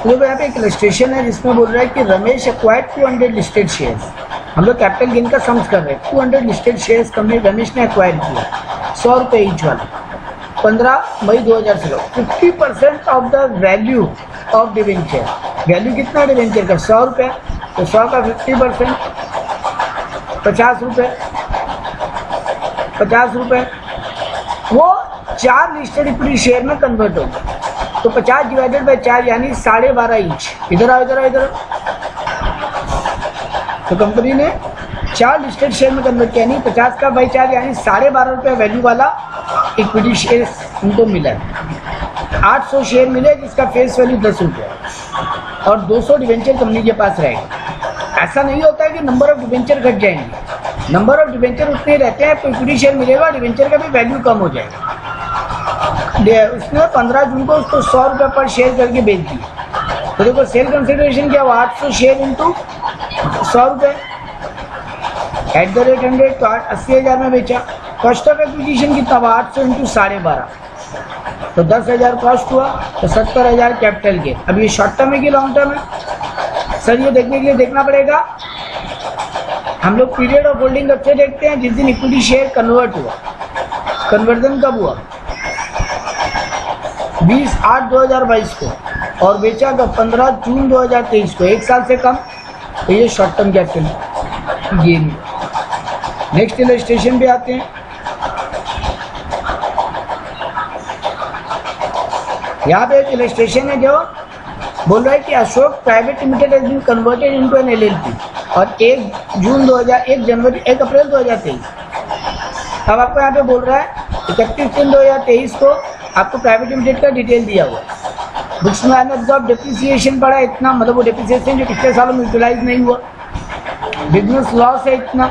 तो यहाँ पे एक इलस्ट्रेशन है जिसमें बोल रहा है कि रमेश एक्वायर्ड 200 लिस्टेड शेयर्स। हम लोग कैपिटल गेन का सम्स कर रहे हैं। 200 लिस्टेड शेयर्स कंपनी रमेश ने एक्वायर किया 100 रुपये ईच वाला 15 मई 2016। 50% of the value of debenture. Value कितना है डिवेंचर का? 100 रुपये। तो 100 का 50% 50 रुपये। 50 रुपये वो 4 लिस्टेड इक्विटी शेयर में कन्वर्ट होगा। तो 50 डिवाइडेड बाई 4 यानी 12.5 इंच। इधर आओ इधर आओ इधर। तो कंपनी ने 4 लिस्टेड शेयर में कन्वर्ट किया, यानी 50 का बाई 4 यानी 12.5 रुपये वैल्यू वाला इक्विटी शेयर उनको मिला है। 800 शेयर मिले जिसका फेस वैल्यू 10 रुपये और 200 डिवेंचर कंपनी के पास रहेगा। ऐसा नहीं होता है कि नंबर ऑफ डिवेंचर घट जाएंगे। नंबर ऑफ डिवेंचर उतने रहते हैं तो इक्विटी शेयर मिलेगा, डिवेंचर का भी वैल्यू कम हो जाएगा। उसने 15 जून को उसको 100 रुपये पर शेयर करके बेच दिया। तो देखो सेल कंसिडरेशन क्या हुआ? 800 शेयर इंटू 100 रुपये एट द रेट 100 तो 80,000 में बेचा। कॉस्ट ऑफ एक्विजिशन कितना हुआ? 800 इंटू 12.5 तो 10,000 कॉस्ट हुआ तो 70,000 कैपिटल गेन। अब ये शॉर्ट टर्म है कि लॉन्ग टर्म है? सर ये देखने के लिए देखना पड़ेगा। हम लोग पीरियड ऑफ होल्डिंग कब से देखते हैं? जिस दिन इक्विटी शेयर कन्वर्ट हुआ। कन्वर्जन कब हुआ? 20/8/2022 को और बेचा कब? 15 जून 2023 को। 1 साल से कम। तो ये short term capital gain. Next illustration पे आते हैं। यहाँ पे एक इलस्ट्रेशन है जो बोल रहा है कि Ashok private limited has been converted into an LLP और 1 अप्रैल 2023। अब आपको यहाँ पे बोल रहा है 31 जून 2023 को आपको प्राइवेट लिमिटेड का डिटेल दिया हुआ है। बुक्स में अनअब्जॉर्ब डेप्रिसिएशन पड़ा इतना, मतलब वो डेप्रिसिएशन जो पिछले सालों में यूटिलाइज नहीं हुआ। बिजनेस लॉस है इतना।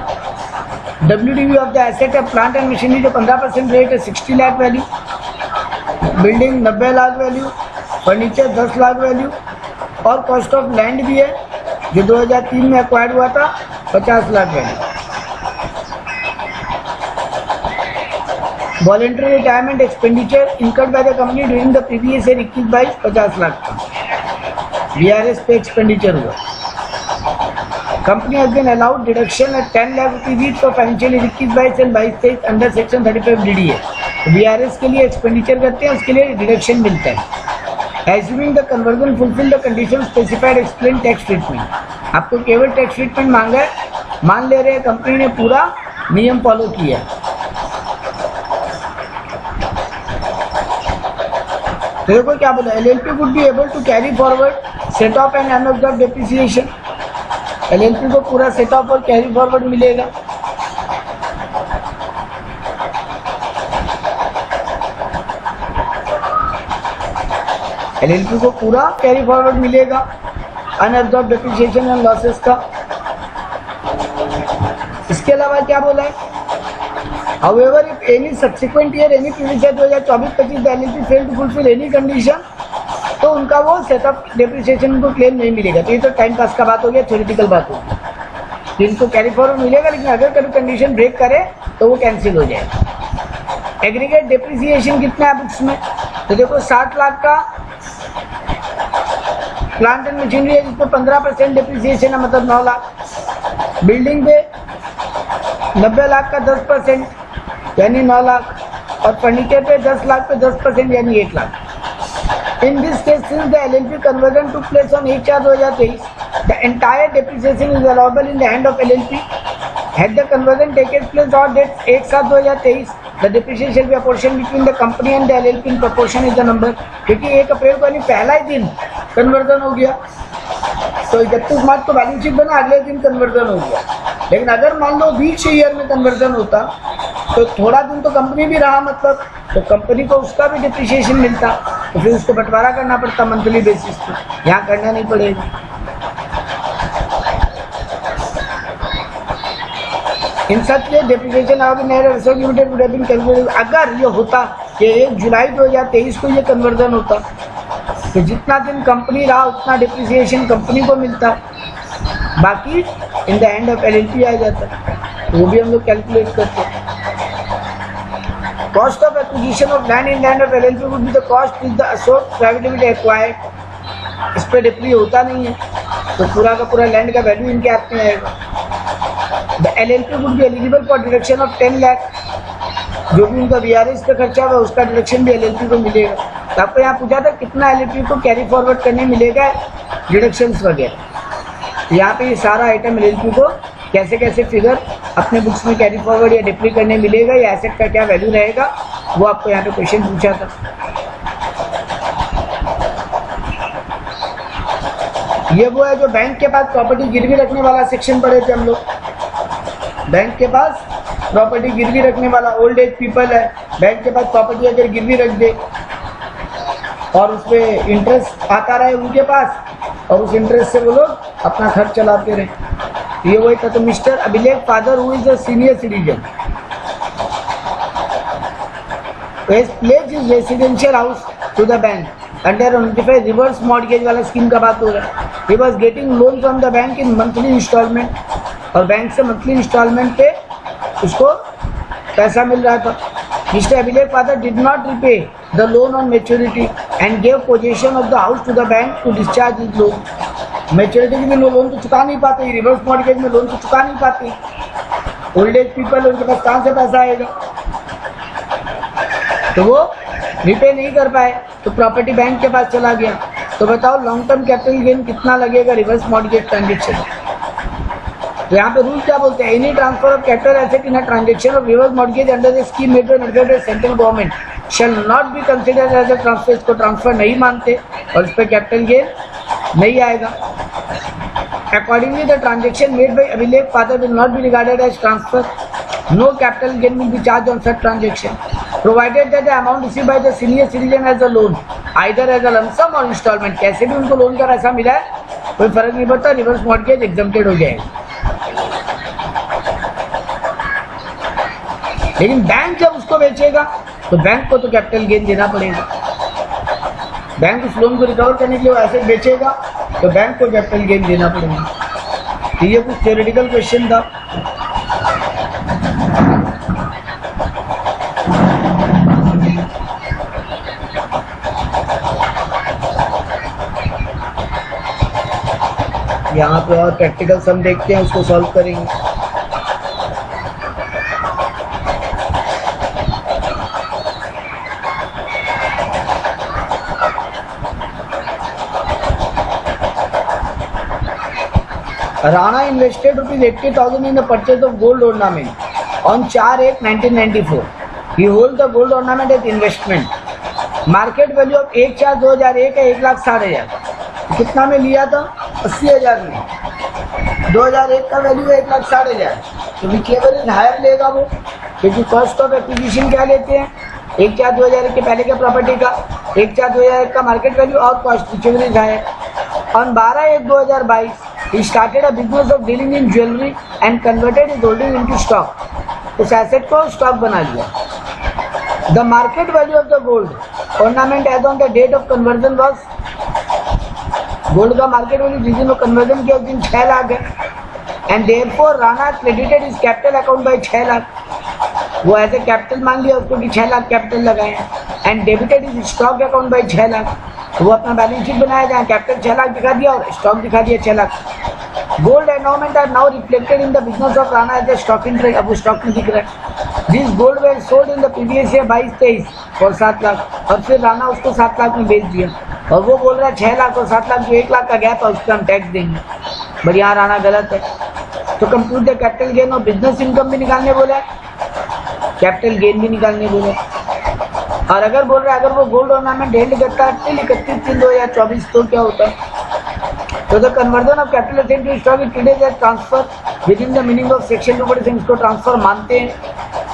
WDV of the asset of plant and machinery जो 15% रेट है 60 lakh value. Building 90 lakh value. Furniture 10 lakh value और कॉस्ट ऑफ लैंड भी है जो 2003 में एक्वायर्ड हुआ था 50 lakh value. Voluntary retirement expenditure incurred by the company during the previous year 21-22 50 lakh का VRS पे एक्सपेंडिचर हुआ। Company has been allowed deduction at 10 lakh rupees each for financial year 21-22 and 22-23 under section 35 DDA। VRS के लिए expenditure करते हैं उसके लिए deduction मिलता है। Assuming the conversion fulfill the conditions specified explain tax treatment। आपको केवल टैक्स ट्रीटमेंट मांगा है, मान ले रहे हैं कंपनी ने पूरा नियम फॉलो किया। तो देखो क्या बोला, LLP would be able to carry forward set off and unabsorbed depreciation। LLP को पूरा सेट ऑफ और कैरी फॉरवर्ड मिलेगा। LLP को पूरा कैरी फॉरवर्ड मिलेगा अनअब्जॉर्ब डेप्रिसिएशन एंड लॉसेस का। इसके अलावा क्या बोला है? However, if any subsequent year any previous year 2024-25 the LLP failed to fulfill any condition तो उनका वो सेटअप डेप्रिसिएशन को क्लेम नहीं मिलेगा। तो ये तो टाइम पास का बात हो गया, थ्योरेटिकल बात होगी। जिनको कैरी फॉरवर्ड मिलेगा लेकिन अगर कभी कंडीशन ब्रेक करे तो वो कैंसिल हो जाएगा। एग्रीगेट डेप्रिसिएशन कितना है बुक्स में? तो देखो 60 लाख का प्लांट एंड मशीनरी है जिसमें 15% डेप्रिसिएशन है, मतलब 9 लाख। बिल्डिंग पे 90 लाख का 10% यानी 9 लाख और फर्नीचर पे 10 लाख पे 10% यानी 1 lakh. In this case, since the LLP conversion took place on 1/4/2023, the entire depreciation is allowable in the hand of LLP. Had the conversion taken place on date 1/7/2023, the depreciation shall be apportioned between the company and the LLP in proportion is the number। क्योंकि 1 अप्रैल को यानी पहला ही दिन conversion हो गया तो 31 मार्च को balance sheet बना, अगले दिन कन्वर्जन हो गया। लेकिन अगर मान लो बीच ईयर में कन्वर्जन होता तो थोड़ा दिन तो कंपनी भी रहा, मतलब तो कंपनी को उसका भी डिप्रिसिएशन मिलता, तो फिर उसको बंटवारा करना पड़ता मंथली बेसिस पे। यहाँ करना नहीं पड़ेगा। इन सच के depreciation limited would have been calculated. अगर ये होता कि 1 जुलाई 2023 को ये कन्वर्जन होता तो जितना दिन कंपनी रहा उतना डिप्रिसिएशन कंपनी को मिलता, बाकी इन द एंड ऑफ LLP आ जाता। तो वो भी हम लोग कैलकुलेट करते हैं। Cost of acquisition of land in the hand of LLP would be the cost which the Ashok Private Limited acquired इस पर डिप्री होता नहीं है, तो पूरा का पूरा लैंड का वैल्यू इनके हाथ में आएगा। The LLP would be eligible for deduction of 10 lakh, जो भी उनका VRS पे खर्चा हुआ उसका डिडक्शन भी LLP को मिलेगा। तो आपको यहाँ पूछा था कितना LLP को कैरी फॉरवर्ड करने मिलेगा डिडक्शंस वगैरह। यहाँ पे ये सारा आइटम LLP को कैसे कैसे फिगर अपने बुक्स में कैरी फॉरवर्ड या डिप्री करने मिलेगा, या एसेट का क्या वैल्यू रहेगा, वो आपको यहाँ पे क्वेश्चन पूछा था। ये वो है जो बैंक के पास प्रॉपर्टी गिरवी रखने वाला सेक्शन पढ़े थे हम लोग। बैंक के पास प्रॉपर्टी गिरवी रखने वाला, ओल्ड एज पीपल है, बैंक के पास प्रॉपर्टी अगर गिरवी रख दे और उस पर इंटरेस्ट आता रहे उनके पास, और उस इंटरेस्ट से वो लोग अपना खर्च चलाते रहे। ये वही था। तो mister Abhilekh father who is a senior citizen pledge his residential house to the bank under 25 reverse mortgage वाला स्कीम का बात हो रहा है। He was getting loan from the bank in monthly installment, और बैंक से मंथली इंस्टॉलमेंट पे उसको पैसा मिल रहा था। Mister Abhilekh father did not repay the loan on maturity and gave possession of the house to the bank to discharge his loan. Maturity में loan तो चुका नहीं पाते, रिवर्स मॉर्गेज में लोन तो चुका नहीं पाते। ओल्ड एज पीपल, उनके पास कहाँ से पैसा आएगा, तो वो रिपे नहीं कर पाए, तो प्रॉपर्टी बैंक के पास चला गया। तो बताओ लॉन्ग टर्म कैपिटल गेन कितना लगेगा रिवर्स मॉर्गेज ट्रांजेक्शन। तो यहाँ पे रूल क्या बोलते हैं, any transfer of capital asset in a transaction of reverse mortgage under the scheme made by central government shall not be considered as a transfer. इसको transfer नहीं मानते और इस पर कैपिटल गेन नहीं आएगा। Accordingly, the transaction made by Abhilekh father will not be regarded as transfer. No capital gain will be charged on such transaction, provided that the amount received by the senior citizen as a loan, either as a lump sum or installment. कैसे भी उनको loan का पैसा मिला है, कोई फर्क नहीं पड़ता, रिवर्स मॉर्गेज एग्जम्प्टेड हो जाएगा। लेकिन बैंक जब उसको बेचेगा तो बैंक को तो कैपिटल गेन देना पड़ेगा। बैंक उस लोन को रिकवर करने के लिए एसेट बेचेगा तो बैंक को कैपिटल गेन देना पड़ेगा। तो ये कुछ थ्योरेटिकल क्वेश्चन था। यहाँ पे और प्रैक्टिकल सम देखते हैं, उसको सॉल्व करेंगे। Rana invested ₹80,000 in the purchase of gold ornament on 4/8/1994. He holds the gold ornament as investment. Market value of 1/4/2001 है 1,60,000। कितना में लिया था? 80,000 में। 2001 का वैल्यू है 1,60,000। तो भी केवल हायर लेगा वो, क्योंकि कॉस्ट ऑफ एक्विजिशन क्या लेते हैं, 1/4/2001 के पहले के प्रॉपर्टी का 1/4/2001 का मार्केट वैल्यू और cost which higher. On 12/1/2022 he started a business of dealing in jewelry and converted his holding into stock. उस एसेट को स्टॉक बना लिया। The market value of the gold ornament as on the date of conversion was, gold का market value जिस दिन conversion किया उस दिन 6 लाख है। And therefore Rana credited is capital account by 6 lakh. वो ऐसे कैपिटल मान लिया उसको कि 6 लाख कैपिटल लगाए, and debited is stock account by 6 lakh. वो अपना बैलेंस शीट बनाया जहाँ कैपिटल 6 लाख दिखा दिया और स्टॉक दिखा दिया 6 lakh. Gold endowment are now reflected in the business of Rana as a stock in trade. अब वो स्टॉक में दिख रहा है। This gold were sold in the previous year 22-23 और 7 लाख, और फिर राणा उसको 7 लाख में बेच दिया, और वो बोल रहा है 6 लाख और 7 लाख जो 1 लाख का गैप है उसका हम टैक्स देंगे। बट यहाँ राणा गलत है। तो कंप्यूट द कैपिटल गेन और बिजनेस इनकम भी निकालने बोला है, कैपिटल गेन भी निकालने बोला है। और अगर बोल रहा है अगर वो गोल्ड ऑर्नामेंट हेल्ड करता है 31/3/2024 तो क्या होता है, तो the conversion of capital asset to stock it is transfer with in the meaning of section 246 इसको ट्रांसफर मानते हैं।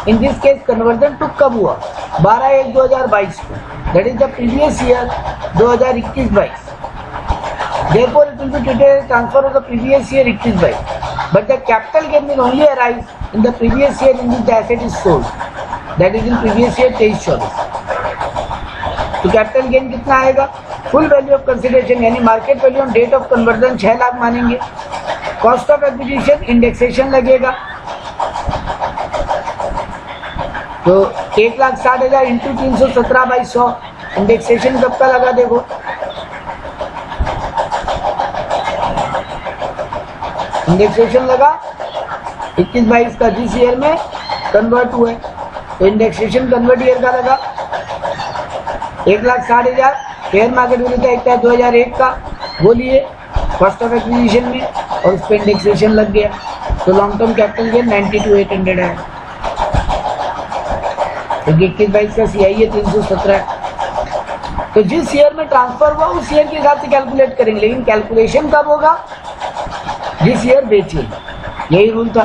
In this case conversion to कब हुआ, 12/1/2022 को, that is the previous year 2021-22। Therefore, it will be treated as transfer of the previous year 21-22. But the capital gain will only arise in the previous year in which the asset is sold. That is in previous year 23-24. तो capital gain कितना आएगा, full value of consideration यानी market value on date of conversion 6 lakh मानेंगे। Cost of acquisition indexation लगेगा, तो 1,60,000 into 317/100 indexation कब का लगा देखो, इंडेक्सेशन लगा 21-22 का, जिस ईयर में कन्वर्ट हुए, तो इंडेक्सेशन कन्वर्ट ईयर का लगा 1,60,000। फेयर मार्केट वैल्यू था 2001 का, वो लिए कॉस्ट ऑफ एक्विजिशन में और उस पर इंडेक्सेशन लग गया, तो लॉन्ग टर्म कैपिटल गेन 92,800 है। तो 21-22 का CI है 317 है। तो जिस ईयर में ट्रांसफर हुआ उस ईयर के हिसाब से कैलकुलेट करेंगे, लेकिन कैलकुलेशन कब होगा? जिस ईयर बेचे, यही रूल था।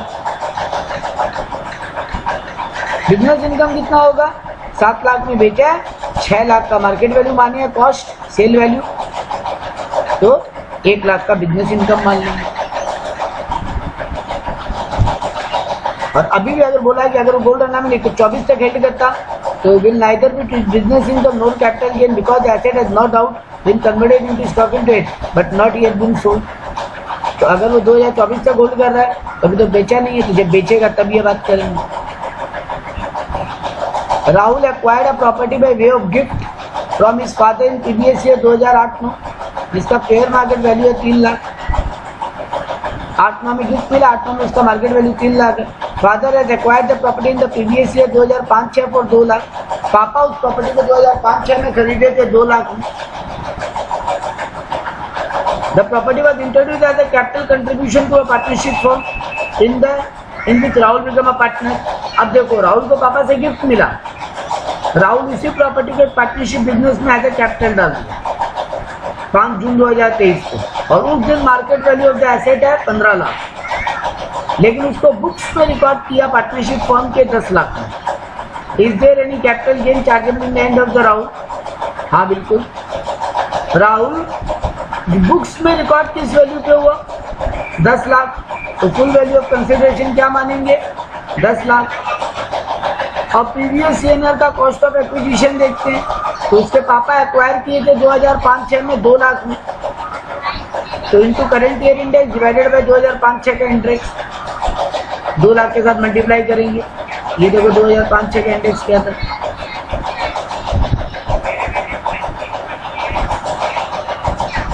बिजनेस इनकम कितना होगा? 7 लाख में बेचा है, 6 लाख का मार्केट वैल्यू माने है, कॉस्ट सेल वैल्यू, तो 1 लाख का बिजनेस इनकम मान लेंगे। और अभी भी अगर बोला है कि अगर वो गोल्ड रना में 24 तक हेल्ड करता तो will neither be business income nor capital gain because asset has not out been converted into stock in trade but not yet been sold. तो अगर वो 2024 तक होल्ड कर रहा है, अभी तो बेचा नहीं है, तो जब बेचेगा तब ये बात करेंगे। Rahul acquired a property by way of gift from his father in previous year 2008-9, जिसका फेयर मार्केट वैल्यू है 3 लाख। 8-9 में गिफ्ट मिला, 8-9 में उसका मार्केट वैल्यू 3 लाख है। Father has acquired the property in the previous year 2005-6 for 2 lakh. पापा उस प्रॉपर्टी को 2005-6 में खरीदे थे 2 लाख में। The property was introduced as a capital contribution to a partnership firm in which Rahul became a partner। अब देखो, राहुल को पापा से गिफ्ट मिला, राहुल इसी प्रॉपर्टी के पार्टनरशिप बिजनेस में एज ए कैपिटल डाल दिया 5 जून 2023 को, और उस दिन market value of the asset है 15 लाख, लेकिन उसको बुक्स में रिकॉर्ड किया पार्टनरशिप फर्म के 10 लाख में। Is there any capital gain chargeable in the end of the Rahul? हाँ बिल्कुल। राहुल बुक्स में रिकॉर्ड किस वैल्यू पे हुआ? 10 लाख। तो फुल वैल्यू ऑफ कंसिडरेशन क्या मानेंगे? 10 लाख। और प्रीवियस ईयर का कॉस्ट ऑफ एक्विजिशन देखते हैं, तो उसके पापा एक्वायर किए थे 2005-6 में 2 लाख में, तो into current year index divided by 2005-6 का इंडेक्स 2 लाख के साथ मल्टीप्लाई करेंगे। ये देखो 2005-6 का इंडेक्स क्या था?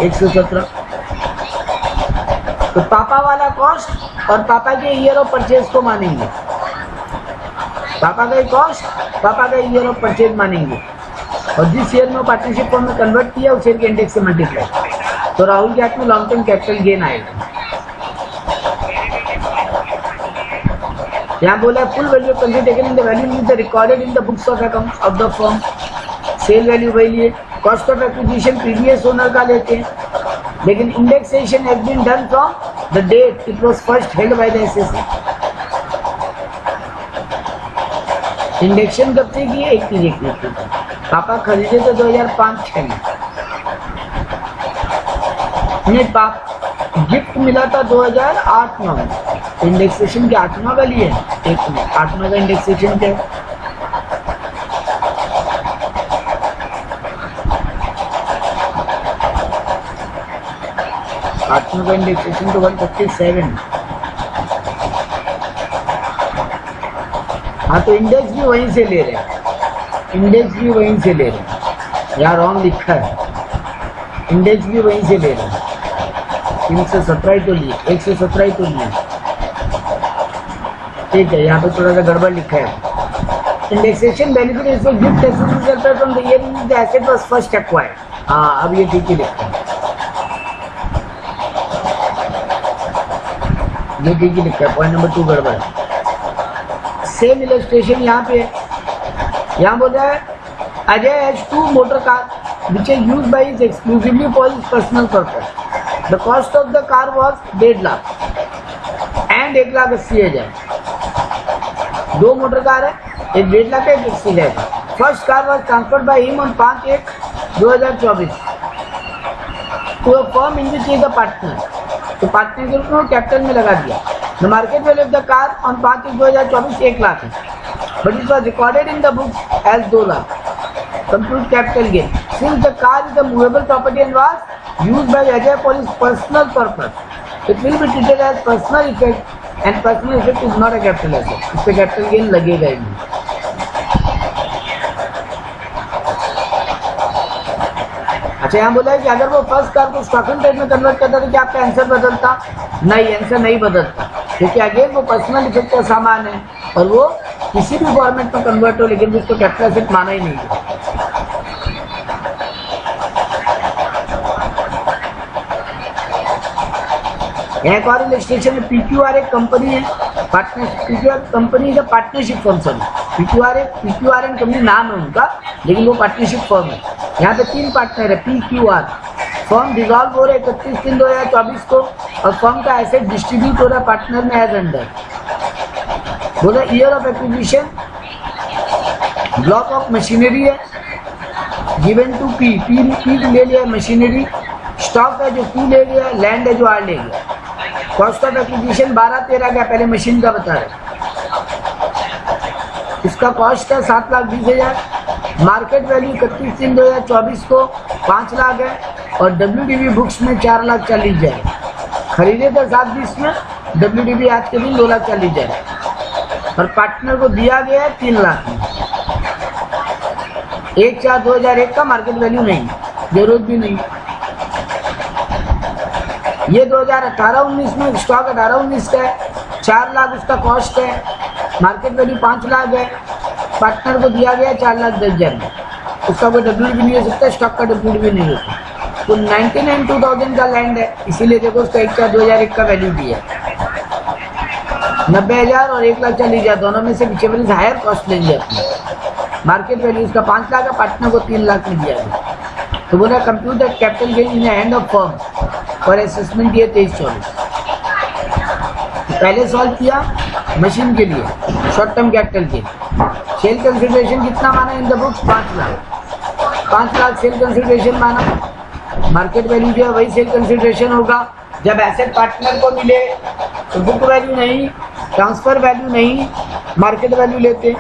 117। तो पापा वाला कॉस्ट और पापा के ईयर ऑफ परचेज को मानेंगे, पापा का कॉस्ट, पापा का ईयर ऑफ परचेज मानेंगे, और जिस ईयर में पार्टनरशिप फॉर्म में कन्वर्ट किया उस ईयर के इंडेक्स से मल्टीप्लाई, तो राहुल के हाथ में लॉन्ग टर्म कैपिटल गेन आएगा। यहाँ बोला full value of taken in the value is recorded in the books of accounts of the firm. Sale value वही लिए, cost of acquisition previous owner का लेते हैं, लेकिन indexation has been done from the date it was first held by the SSC. Indexation कब से किए? 21 पापा खरीदे तो 2005-6 में, नहीं पाप गिफ्ट मिला था 2008-9 में। इंडेक्सेशन के 8-9 का लिए, 8-9 का इंडेक्सेशन क्या है? का इंडेक्सेशन तो 157। हाँ, तो इंडेक्स भी वहीं से ले रहे हैं, इंडेक्स भी वहीं से ले रहे हैं, यहाँ रॉन्ग लिखा है, इंडेक्स भी वहीं से ले रहे हैं। 317 तो लिए, 117 तो लिए, ठीक है। यहाँ पे थोड़ा सा गड़बड़ लिखा है। Indexation benefit is gift asset from the year the asset was first acquired. हाँ, अब ये ठीक ही लिखा है, ये ठीक ही लिखा है, पॉइंट नंबर 2 गड़बड़ है। सेम इलस्ट्रेशन यहाँ पे, यहाँ बोल रहा है Ajay has 2 motor car which is used by his exclusively for his personal purpose. The cost of the car was 1.5 lakh and 1,80,000। 2 motor car है, एक 1.5 लाख है, एक 80,000। First car was transferred by him on 5/1/2024 to a firm in which is a partner. तो partner के रूप में capital में लगा दिया। The market value of the car on 5/1/2024 1 lakh है, but it was recorded in the books as 2 lakh. Compute capital gain since the car is a movable property and was used by Ajay for his personal purpose, it will be treated as personal effect and personal effect is not a capital asset. इस पे capital gain लगेगा ही नहीं। अच्छा, यहाँ बोला है कि अगर वो फर्स्ट कार को स्टॉक इन ट्रेड में कन्वर्ट करता तो क्या आपका आंसर बदलता? नहीं, आंसर नहीं बदलता, क्योंकि अगेन वो पर्सनल इफेक्ट का सामान है और वो किसी भी फॉर्मेट में कन्वर्ट हो, लेकिन उसको कैपिटल एसेट माना ही नहीं है। एक और इलस्ट्रेशन है, पीक्यूआर एक कंपनी है, partnership, PQR company is a partnership firm, sorry PQR and company नाम है उनका, लेकिन वो पार्टनरशिप फर्म है। यहाँ पे 3 पार्टनर है पीक्यूआर। फर्म डिसॉल्व हो रहा है 31/3/2024 को और फर्म का एसेट डिस्ट्रीब्यूट हो रहा है पार्टनर में एज अंडर। बोला year of acquisition, block of machinery है गिवन टू पी ले लिया मशीनरी, स्टॉक है जो Q ले लिया, लैंड है जो R ले लिया। कॉस्ट ऑफ एक्विजिशन 12-13 का पहले मशीन का बता रहे, इसका कॉस्ट है 7,20,000, मार्केट वैल्यू 31/3/2024 को 5 लाख है और WDV बुक्स में 4,40,000 खरीदे थे 720 में, WDV आज के दिन 2,40,000 और पार्टनर को दिया गया है 3 लाख में। 1/4/2001 का मार्केट वैल्यू नहीं, जरूरत भी नहीं। ये 2018-19 में स्टॉक 18-19 का है, 4 लाख उसका कॉस्ट है, मार्केट वैल्यू 5 लाख है, पार्टनर को दिया गया 4,10,000 में, उसका कोई WDV नहीं हो सकता, स्टॉक का WDV नहीं होता। तो 99,2000 का लैंड है, इसीलिए देखो उसका 1/4/2001 का वैल्यू दिया है। 90,000 और 1,40,000 दोनों में से विचेवर इज हायर कॉस्ट लेंगे अपने। मार्केट वैल्यू उसका 5 लाख है, पार्टनर को 3 लाख में दिया गया। तो बोला computer capital gain in hand of firm और असेसमेंट दिए 23-24। पहले सॉल्व किया मशीन के लिए short term capital gain, sale consideration कितना माना इन the books? 5 lakh. 5 lakh sale consideration माना, मार्केट वैल्यू जो है वही सेल कंसिडरेशन होगा। जब एसेट पार्टनर को मिले तो बुक वैल्यू नहीं, ट्रांसफर वैल्यू नहीं, मार्केट वैल्यू लेते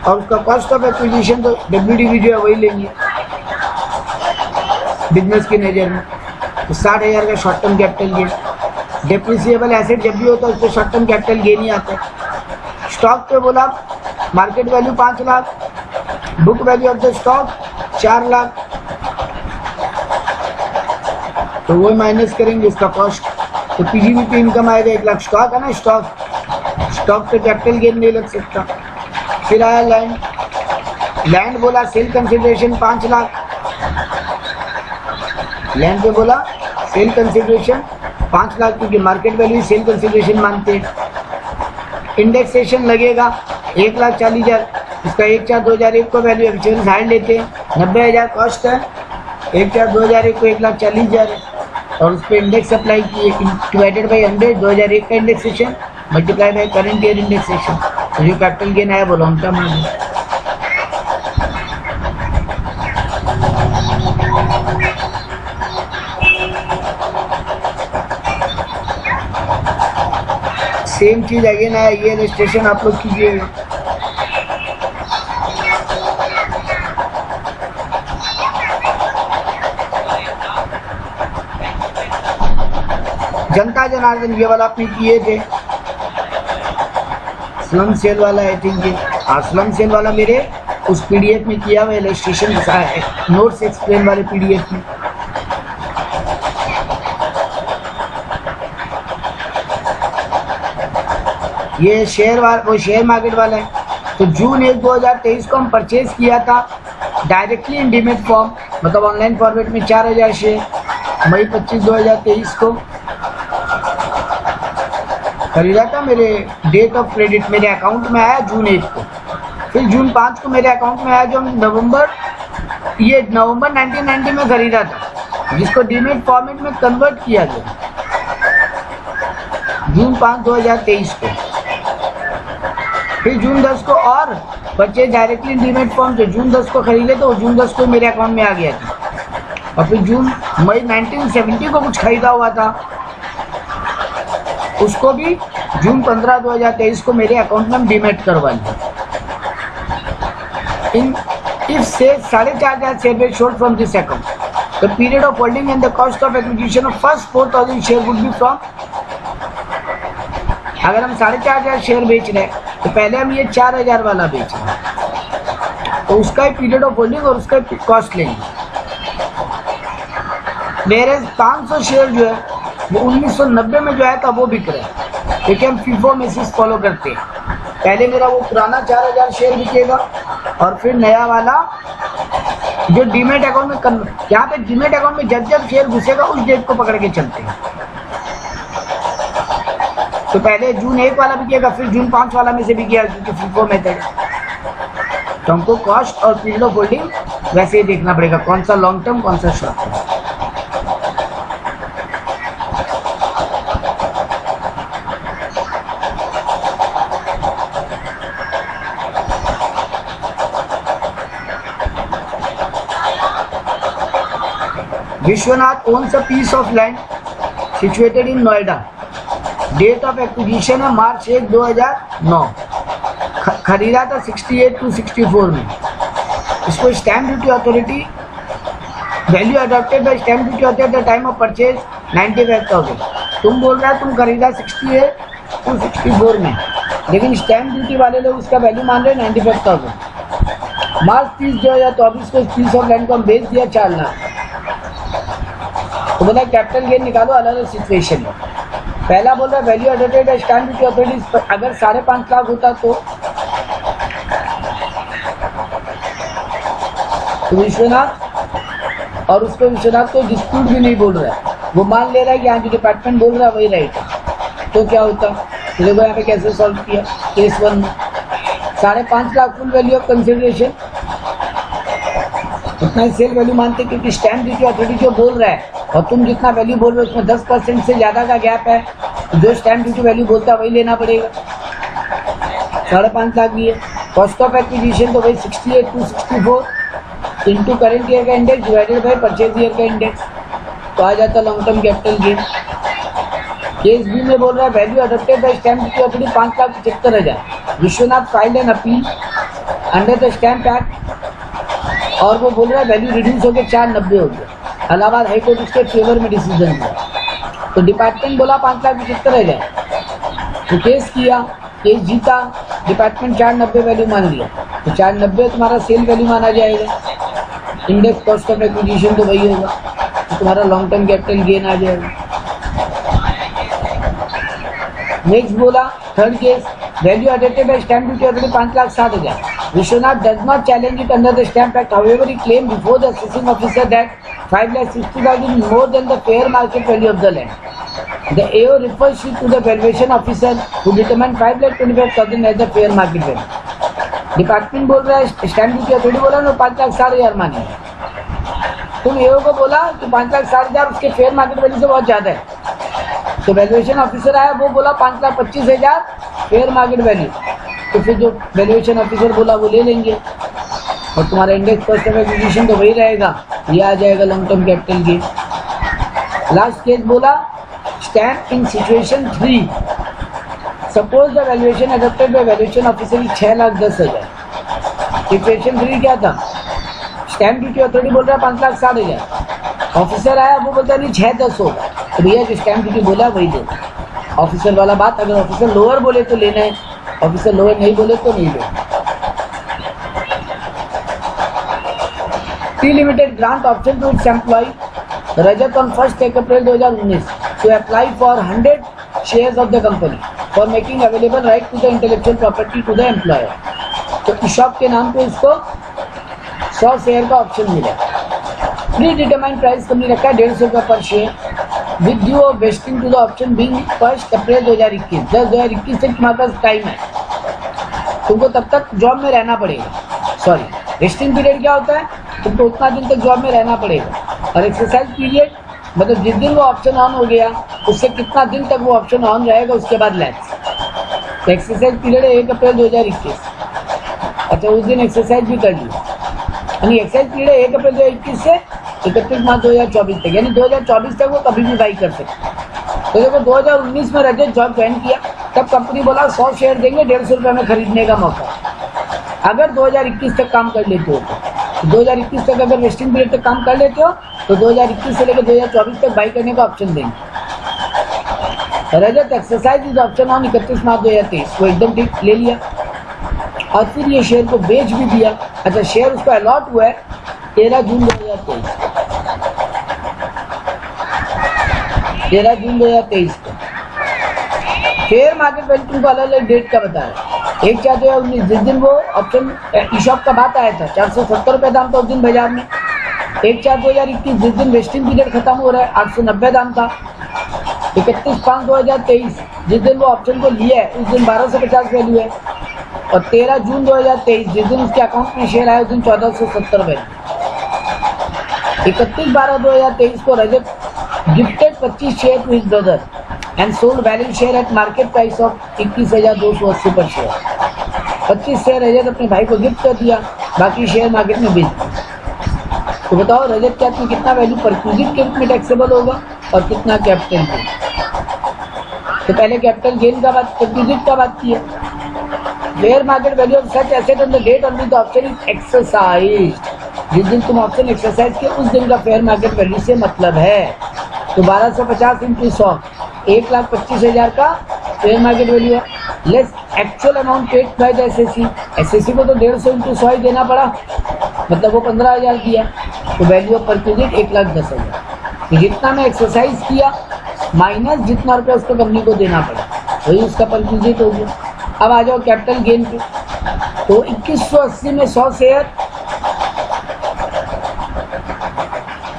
और उसका कॉस्ट ऑफ एक्विजिशन तो WDV जो है वही लेंगे बिजनेस की नज़र में। तो 60,000 का short term capital gain. Depreciable asset जब भी होता है उसको शॉर्ट टर्म कैपिटल गेन ही आता है। स्टॉक पे बोला market value 5 lakh, book value of the stock 4 lakh, तो वो माइनस करेंगे इसका कॉस्ट, तो PGBP इनकम आएगा 1 लाख। स्टॉक है ना, स्टॉक पे कैपिटल गेन नहीं लग सकता। फिर आया लैंड बोला सेल कंसिडरेशन 5 लाख, लैंड पे बोला सेल कंसिडरेशन 5 लाख क्योंकि मार्केट वैल्यू सेल कंसिडरेशन मानते हैं। इंडेक्सेशन लगेगा 1,40,000, इसका 1/4/2001 को वैल्यू एक्चुअल हाइड लेते हैं, 90,000 कॉस्ट है, 1/4/2001 को 1,40,000 है और उस पर इंडेक्स अप्लाई किए, डिवाइडेड बाई 100, 2001 का indexation multiply by current year indexation, तो जो कैपिटल गेन आया वो लॉन्ग टर्म आ गया। सेम चीज अगेन आया, ये रजिस्ट्रेशन आप लोग कीजिएगा। जनता जनार्दन ये वाला आपने किए थे, स्लम सेल वाला आई थिंक ये, स्लम सेल वाला मेरे उस PDF में किया हुआ इलस्ट्रेशन नोट्स एक्सप्लेन वाले PDF में। ये शेयर वाला, वो शेयर मार्केट वाला है। तो जून 1, 2023 को हम परचेज किया था डायरेक्टली इन डीमेट फॉर्म, मतलब ऑनलाइन फॉर्मेट में 4,000 शेयर। मई 25, 2023 को खरीदा था, मेरे डेट ऑफ क्रेडिट मेरे अकाउंट में आया जून 1 को, फिर जून 5 को मेरे अकाउंट में आया, जो नवंबर 1990 में खरीदा था, जिसको डीमेट फॉर्मेट में कन्वर्ट किया गया जून 5, 2023 को। फिर जून 10 को और परचेज डायरेक्टली डीमेट फॉर्म जो जून 10 को खरीदे तो जून 10 को मेरे अकाउंट में आ गया था। और फिर मई 1970 को कुछ खरीदा हुआ था, उसको भी जून 15, 2023 को मेरे अकाउंट में डीमेट करवा लिया। If say 4,500 share were sold from this account, the period of holding and the cost of acquisition of first 4,000 share would be from, अगर हम 4,500 शेयर बेच रहे हैं तो पहले हम ये 4,000 वाला बेच रहे हैं, तो उसका ही पीरियड ऑफ होल्डिंग और उसका कॉस्ट लेंगे। मेरे 500 शेयर जो है वो 1990 में जो आया था वो बिक रहे हैं, क्योंकि हम फीफो मेसिस फॉलो करते हैं। पहले मेरा वो पुराना 4000 शेयर बिकेगा और फिर नया वाला जो डीमेट अकाउंट में यहाँ पे डीमेट अकाउंट में जब जब शेयर घुसेगा उस डेट को पकड़ के चलते हैं। तो पहले जून 1 वाला बिकेगा, फिर जून 5 वाला में से बिकेगा, क्योंकि फीफो मेथड है। तो हमको कॉस्ट और पीरियड ऑफ होल्डिंग वैसे ही देखना पड़ेगा, कौन सा लॉन्ग टर्म कौन सा short term. Vishwanath owns a piece of land situated in Noida. Date of acquisition है मार्च 1, 2009। खरीदा था 68 to 64 में। इसको stamp duty authority value adopted by stamp duty authority at the time of purchase 95,000। तुम बोल रहे हो तुम खरीदा 68 to 64 में, लेकिन स्टैम्प ड्यूटी वाले लोग उसका वैल्यू मान रहे 95,000। मार्च 30, 2024 को इस पीस ऑफ लैंड को हम बेच दिया 4 लाख। तो बोला कैपिटल गेन निकालो अलग अलग सिचुएशन में। पहला बोल रहा value adopted by stamp duty authority, अगर 5.5 लाख होता तो विश्वनाथ और उसको विश्वनाथ को डिस्प्यूट भी नहीं बोल रहा है, वो मान ले रहा है कि हाँ जो डिपार्टमेंट बोल रहा है वही राइट है। तो क्या होता, देखो यहाँ पे कैसे सॉल्व किया केस 1 में। 5.5 lakh full value of consideration, उतना ही सेल वैल्यू मानते, क्योंकि स्टैम्प ड्यूटी अथॉरिटी जो बोल रहा है और तुम जितना वैल्यू बोल रहे हो उसमें 10% से ज़्यादा का गैप है, तो जो स्टैम्प ड्यूटी वैल्यू बोलता है वही लेना पड़ेगा। 5.5 लाख भी है। कॉस्ट ऑफ एक्विजिशन तो वही 68 to 64 इंटू करेंट ईयर का index divided by purchase year का इंडेक्स, तो आ जाता long term capital gain. Case B में बोल रहा है value adopted by stamp duty authority 5,75,000। Vishwanath filed an appeal under the stamp act और वो बोल रहा है वैल्यू रिड्यूस होकर 490 हो गया। इलाहाबाद हाई कोर्ट उसके फेवर में डिसीजन दिया, तो डिपार्टमेंट बोला 5,75,000। तो केस किया, केस जीता, डिपार्टमेंट 490 वैल्यू मान लिया, तो 490 तुम्हारा सेल वैल्यू माना जाएगा। इंडेक्स कॉस्ट ऑफ एक्विजिशन तो वही होगा, तो तुम्हारा लॉन्ग टर्म कैपिटल गेन आ जाएगा। नेक्स्ट बोला third case value adopted by stamp duty authority 5,60,000। Vishwanath does not challenge it under the stamp act, however he claim before the assessing officer that 5,60,000 is more than the fair market value of the land. The AO refers to the valuation officer who determined 5,25,000 as the fair market value. Department बोल रहा है stamp duty authority बोला ना 5,60,000 माने, तुम AO को बोला कि 5,60,000 उसके फेयर मार्केट वैल्यू से बहुत ज़्यादा है, तो वैल्यूएशन ऑफिसर आया वो बोला 5,25,000 फेयर मार्केट वैल्यू, तो फिर जो वैल्यूएशन ऑफिसर बोला वो ले लेंगे और तुम्हारा इंडेक्स कॉस्ट ऑफ एक्विजिशन तो वही रहेगा, ये आ जाएगा long term capital gain. Last case बोला stamp in situation 3, suppose the valuation adopted by valuation officer 6,10,000। Situation 3 क्या था, स्टैम्प ड्यूटी अथॉरिटी बोल रहा है 5,60,000, ऑफिसर आया वो बोलता नहीं 6,10 होगा, तो भैया जो स्टैम्प ड्यूटी बोला वही दो। ऑफिसर वाला बात, अगर ऑफिसर लोअर बोले तो लेना है, ऑफिसर लोअर नहीं बोले तो नहीं लेना। T Limited grant option to its employee Rajat on 1st April 2019 to apply for 100 shares of the company for making available right to the intellectual property to the employer। तो ESOP के नाम पे इसको 100 शेयर का option मिला। Pre determined price company रखा है 150 रुपये पर share with due of vesting to the option being 1 April 2021। 10/2021 तक तुम्हारे पास टाइम है, तुमको तब तक जॉब में रहना पड़ेगा। सॉरी, वेस्टिंग पीरियड क्या होता है, तुमको उतना दिन तक जॉब में रहना पड़ेगा, और एक्सरसाइज पीरियड मतलब जिस दिन वो ऑप्शन ऑन हो गया उससे कितना दिन तक वो ऑप्शन ऑन रहेगा उसके बाद लैप्स। तो एक्सरसाइज पीरियड है 1 अप्रैल 2021। अच्छा, उस दिन एक्सरसाइज भी कर लिया, यानी एक्सरसाइज पीरियड 1 अप्रैल 2021 से 31 मार्च 2024 तक, यानी 2024 तक वो कभी भी बाई कर सकते। तो देखो 2019 में रजत जॉब ज्वाइन किया, तब कंपनी बोला 100 शेयर देंगे 150 रुपये में खरीदने का मौका। अगर 2021 तक काम कर लेते हो तो 2021 तक अगर वेस्टिंग पीरियड तक काम कर लेते हो तो 2021 से लेकर 2024 तक बाई करने का ऑप्शन देंगे। रजत एक्सरसाइज इस ऑप्शन ऑन 31 मार्च 2023 को एकदम ठीक ले लिया और फिर ये शेयर को बेच भी दिया। अच्छा, शेयर उसको अलॉट हुआ है 13 जून 2023। 13 जून 2023 को। फेयर मार्केट वैल्यू तुमको अलग अलग डेट का बताया। 1/4/2019 जिस दिन वो ऑप्शन ईशॉप का बात आया था 470 रुपये दाम था उस दिन बाजार में। 1/4/2021 जिस दिन वेस्टिंग पीरियड खत्म हो रहा है 890 दाम था। 31/5/2023 जिस दिन वो ऑप्शन को लिया है उस दिन 1250 वैल्यू है। और 13 जून 2023 जिस दिन उसके अकाउंट में शेयर आया उस दिन 1470 वैल्यू। 31/12/2023 को Rajat gifted 25 share to his brother and sold value share at market price of 21,280 per share. 25 share रजत अपने भाई को गिफ्ट कर दिया, बाकी शेयर मार्केट में बेच दिया। तो बताओ रजत कैप में कितना वैल्यू परक्यूजिट के रूप में टैक्सेबल होगा और कितना कैपिटल गेन। तो पहले कैपिटल गेन का बात, परक्यूजिट का बात की है। Fair market value of such asset on the date on the option is exercised. जिस दिन तुम ऑप्शन एक्सरसाइज किए उस दिन का फेयर मार्केट वैल्यू से मतलब है। तो 1250 इंटू 100 1,25,000 का फेयर मार्केट वैल्यू है। Less actual amount paid by the SSC. SSC को तो 150 इंटू 100 ही देना पड़ा, मतलब वो 15,000 दिया। तो वैल्यू ऑफ परक्यूजिट 1,10,000। जितना मैं एक्सरसाइज किया माइनस जितना रुपया उसको कंपनी को देना पड़ा वही उसका परक्यूजिट हो गया। अब आ जाओ कैपिटल गेन पे। तो 2180 में 100 शेयर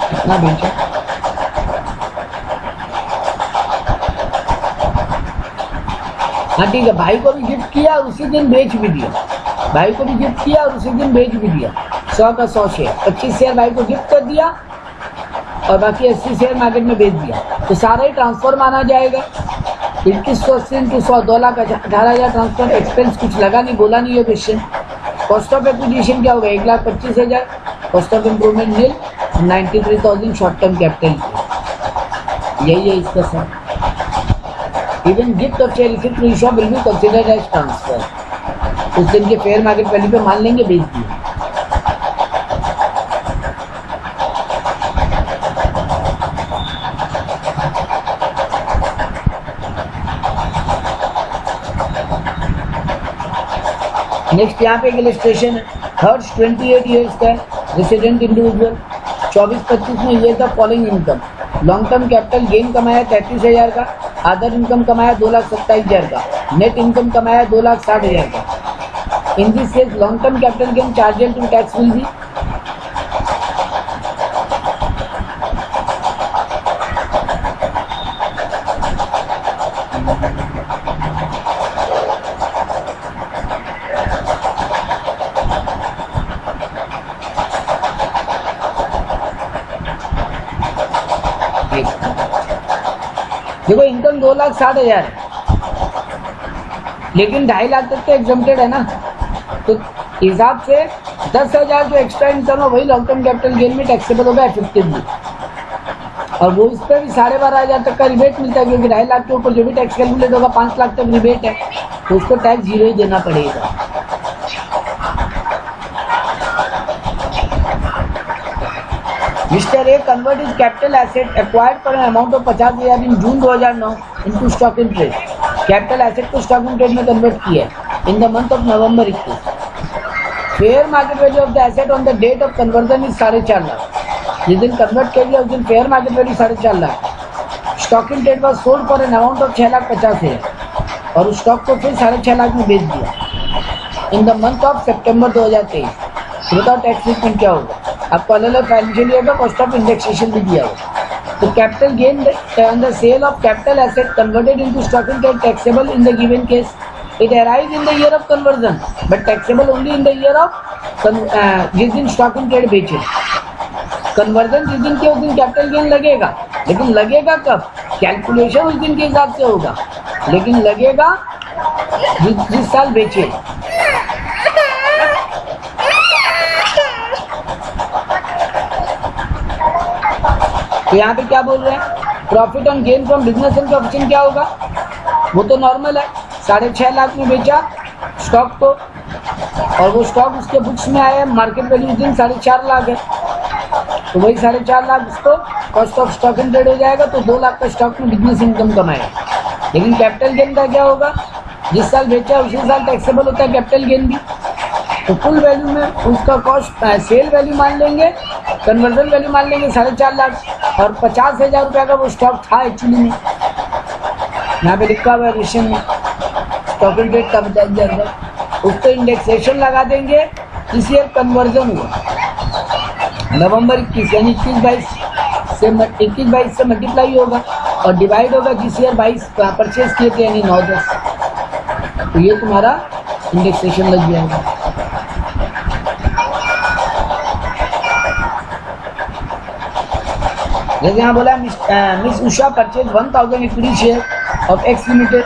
कितना बेचा? हाँ ठीक है, भाई को भी गिफ्ट किया और उसी दिन बेच भी दिया। भाई को भी गिफ्ट किया और उसी दिन बेच भी दिया। 100 का 100 शेयर, 25 शेयर भाई को गिफ्ट कर दिया और बाकी 80 शेयर मार्केट में बेच दिया। तो सारा ही ट्रांसफर माना जाएगा। 2180 इंटू 100 2,18,000 ट्रांसफर एक्सपेंस कुछ लगा नहीं, बोला नहीं है क्वेश्चन। कॉस्ट ऑफ एक्विजिशन क्या होगा? 1,25,000। Cost of improvement nil, 93,000 short term capital. यही है इसका sir. Even gift of share effect to shop will be considered as transfer. उस दिन के फेयर मार्केट वैल्यू पे मान लेंगे बेच दिए। नेक्स्ट यहाँ पे एक इलस्ट्रेशन है। हर्ष 28 ईयर्स का है, रेसिडेंट इंडिविजुअल। 24-25 में ये था following income. Long term capital gain कमाया 33,000 का, अदर इनकम कमाया 2,27,000 का, नेट इनकम कमाया 2,60,000 का। In this case long term capital gain chargeable to tax will be देखो इनकम 2,60,000 है, लेकिन 2.5 लाख तक तो एग्जम्प्टेड है ना। तो हिसाब से 10,000 जो एक्स्ट्रा इनकम है वही लॉन्ग टर्म कैपिटल गेन में टैक्सेबल होगा इफेक्टिवली। और वो इस पर भी 12,500 तक का रिबेट मिलता है, क्योंकि 2.5 लाख के ऊपर जो भी टैक्स कैलकुलेट होगा 5 लाख तक रिबेट है, तो उसको टैक्स 0 ही देना पड़ेगा। Mr. A convert his capital asset acquired for an amount of 50,000 in June 2009 into stock in trade. Capital asset को स्टॉक इन ट्रेड में कन्वर्ट किया in the month of November 21। Fair market value of the asset on the date of conversion is 4.5 lakh. जिस दिन convert कर दिया उस दिन fair market value 4.5 lakh. Stock in trade was sold for an amount of 6,50,000 और उस stock को फिर 6.5 लाख में बेच दिया in the month of September 2023। बताओ टैक्स ट्रीटमेंट क्या होगा? आपको अलग अलग फाइनेंशियल ईयर का कॉस्ट ऑफ इंडेक्सेशन भी दिया होगा। तो capital gain on the sale of capital asset converted into stock in trade taxable in the given case. It arise in the year of conversion but taxable only in the year of जिस दिन stock in trade बेचे। Conversion जिस दिन के उस दिन capital gain लगेगा, लेकिन लगेगा कब? कैलकुलेशन उस दिन के हिसाब से होगा, लेकिन लगेगा जिस साल बेचे। तो यहाँ पे क्या बोल रहे हैं? Profit on gain from business and option क्या होगा? वो तो नॉर्मल है, 6.5 लाख में बेचा स्टॉक को और वो स्टॉक उसके बुक्स में आया, मार्केट वैल्यू उस दिन 4.5 लाख है, तो वही 4.5 लाख उसको cost of stock in trade हो जाएगा। तो 2 लाख का स्टॉक में बिजनेस इनकम कमाएगा। लेकिन कैपिटल गेन का क्या होगा? जिस साल बेचा उसी साल टैक्सेबल होता है कैपिटल गेन भी। तो फुल वैल्यू में उसका कॉस्ट सेल वैल्यू मान लेंगे, कन्वर्जन वैल्यू मान लेंगे 4.5 लाख, और 50,000 रुपया का वो स्टॉक था एक्चुअली में, यहाँ पे लिखा हुआ है रेशन में, स्टॉक डेट का बताएंगे अंदर, उस पर इंडेक्सेशन लगा देंगे। इस ईयर कन्वर्जन हुआ नवंबर 21 यानी 21-22 से मल्टीप्लाई होगा और डिवाइड होगा जिस ईयर 22 परचेज किए थे यानी 9-10, तो ये तुम्हारा इंडेक्सेशन लग जाएगा। जैसे यहाँ बोला miss Usha purchase 1000 equity share of x limited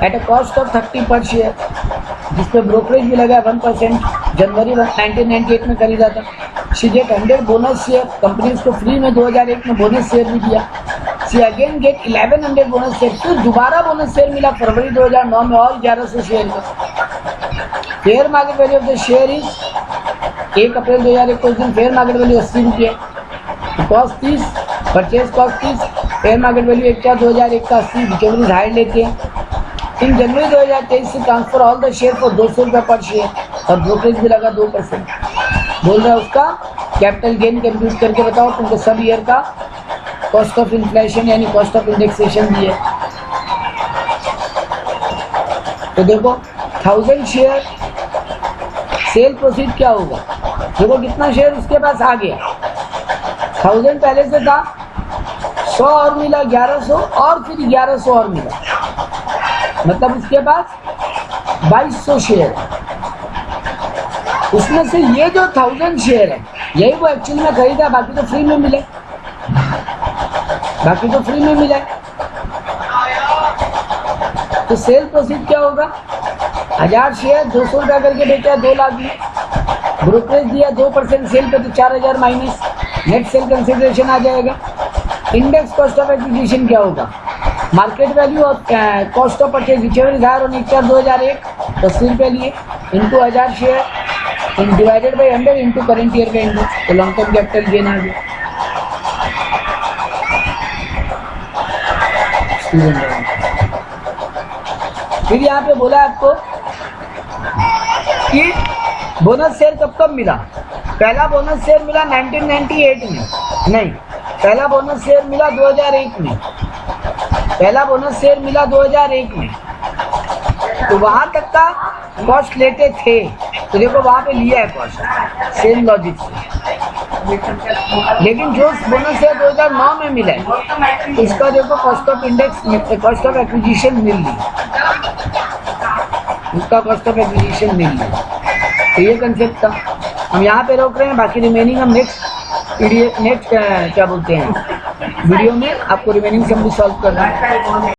at a cost of 30 पर शेयर, जिसपे ब्रोकरेज भी लगा 1%, जनवरी 1998 में खरीदा था। She get 100 bonus share, company उसको फ्री में 2001 में बोनस शेयर भी दिया। She again get 1100 bonus share, फिर दोबारा बोनस शेयर मिला फरवरी 2009 में और 1100 शेयर का। Fair market value of the share is 1 अप्रैल 2001 को दिन फेयर मार्केट वैल्यू 80 रुपये, cost 30, purchase cost 30, fair market value 1/4/2001 का 80, रिकवरीज हाइड लेते हैं। इन जनवरी 2023 से transfer all the share for 200 रुपये पर शेयर और ब्रोकरेज भी लगा 2%। बोल रहा है उसका कैपिटल गेन कंप्यूट करके बताओ तुमको सब ईयर का कॉस्ट ऑफ इन्फ्लेशन यानी कॉस्ट ऑफ इंडेक्सेशन भी है। तो देखो 1000 शेयर सेल प्रोसीड क्या होगा, देखो कितना शेयर उसके पास आ गया, 1000 पहले से था, 100 और मिला 1100 और फिर 1100 और मिला, मतलब उसके पास 2200 शेयर है। उसमें से ये जो 1000 शेयर है यही वो एक्चुअली में खरीदा, बाकी तो फ्री में मिले, बाकी तो फ्री में मिले। तो सेल प्रोसीड क्या होगा, 1000 शेयर 200 रुपया करके बेचा 2 लाख में, ब्रोकरेज दिया 2% सेल पे तो 4000 माइनस नेट सेल कंसिडरेशन आ जाएगा। इंडेक्स कॉस्ट ऑफ एक्विजिशन क्या होगा, मार्केट वैल्यू और cost of purchase whichever is higher on 1/4/2001 80 रुपये लिए into 1000 share divided by 100 into current year का इंडेक्स, तो लॉन्ग टर्म कैपिटल गेन आ गया। फिर यहाँ पे बोला आपको कि बोनस शेयर कब कब मिला, पहला बोनस शेयर मिला 1998 में, नहीं पहला बोनस शेयर मिला 2001 में, पहला बोनस शेयर मिला 2001 में, तो वहां तक का कॉस्ट लेते थे, तो देखो वहां पे लिया है कॉस्ट सेम लॉजिक से। लेकिन जो बोनस शेयर 2009 में मिला है उसका देखो cost of index cost of acquisition मिल रही, उसका कॉस्ट ऑफ एक्विजिशन मिल रही, तो ये कंसेप्ट था। हम यहाँ पे रोक रहे हैं, बाकी रिमेनिंग हम नेक्स्ट क्या बोलते हैं वीडियो में आपको रिमेनिंग सम भी सॉल्व करना है।